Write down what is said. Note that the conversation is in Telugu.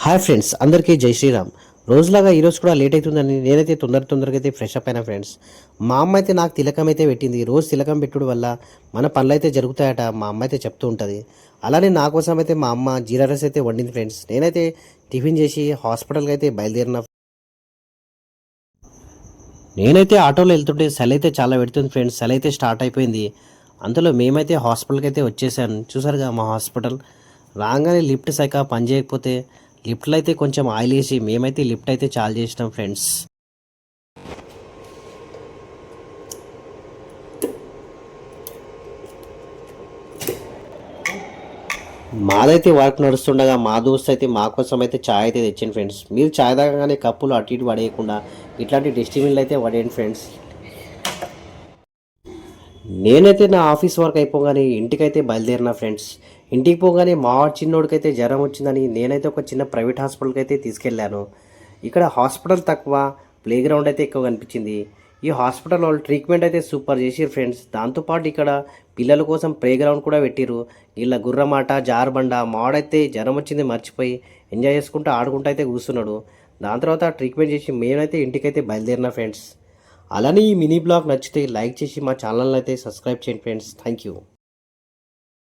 హాయ్ ఫ్రెండ్స్, అందరికీ జై శ్రీరామ్. రోజులాగా ఈరోజు కూడా లేట్ అవుతుందని నేనైతే తొందరగా అయితే ఫ్రెష్ అప్ అయినా ఫ్రెండ్స్. మా అమ్మ అయితే నాకు తిలకం అయితే పెట్టింది. రోజు తిలకం పెట్టుడు వల్ల మన పనులు అయితే జరుగుతాయట మా అమ్మ అయితే చెప్తూ ఉంటుంది. అలానే నా కోసం అయితే మా అమ్మ జీరా రైస్ అయితే వండింది ఫ్రెండ్స్. నేనైతే టిఫిన్ చేసి హాస్పిటల్కి అయితే బయలుదేరిన. నేనైతే ఆటోలో వెళ్తుంటే చలి అయితే చాలా పెడుతుంది ఫ్రెండ్స్. చలి అయితే స్టార్ట్ అయిపోయింది. అందులో మేమైతే హాస్పిటల్కి అయితే వచ్చేసాను. చూసారుగా మా హాస్పిటల్. రాగానే లిఫ్ట్ సైకా పని చేయకపోతే లిఫ్ట్లో అయితే కొంచెం ఆయిల్ వేసి మేమైతే లిఫ్ట్ అయితే చాలు చేసినాం ఫ్రెండ్స్. మాదైతే వర్క్ నడుస్తుండగా మా దోస్త్ అయితే మా కోసం అయితే ఛాయ్ అయితే తెచ్చింది ఫ్రెండ్స్. మీరు ఛాయ్ తాగగానే కప్పులు అటు ఇటు పడేయకుండా ఇట్లాంటి డస్ట్బిన్లు అయితే పడేయండి ఫ్రెండ్స్. నేనైతే నా ఆఫీస్ వర్క్ అయిపోగానే ఇంటికైతే బయలుదేరిన ఫ్రెండ్స్. ఇంటికి పోగానే మా చిన్నోడికైతే జ్వరం వచ్చిందని నేనైతే ఒక చిన్న ప్రైవేట్ హాస్పిటల్కి అయితే తీసుకెళ్ళాను. ఇక్కడ హాస్పిటల్ తక్కువ, ప్లే గ్రౌండ్ అయితే ఎక్కువ కనిపించింది. ఈ హాస్పిటల్ వాళ్ళు ట్రీట్మెంట్ అయితే సూపర్ చేసిరు ఫ్రెండ్స్. దాంతోపాటు ఇక్కడ పిల్లల కోసం ప్లే గ్రౌండ్ కూడా పెట్టిరు. ఇలా గుర్రమాట, జారుబండ. మావాడైతే జ్వరం వచ్చింది మర్చిపోయి ఎంజాయ్ చేసుకుంటూ ఆడుకుంటూ అయితే కూర్చున్నాడు. దాని తర్వాత ట్రీట్మెంట్ చేసి మేమైతే ఇంటికైతే బయలుదేరిన ఫ్రెండ్స్. అలానే ఈ మినీ బ్లాగ్ నచ్చితే లైక్ చేసి మా ఛానల్ని అయితే సబ్స్క్రైబ్ చేయండి ఫ్రెండ్స్. Thank you.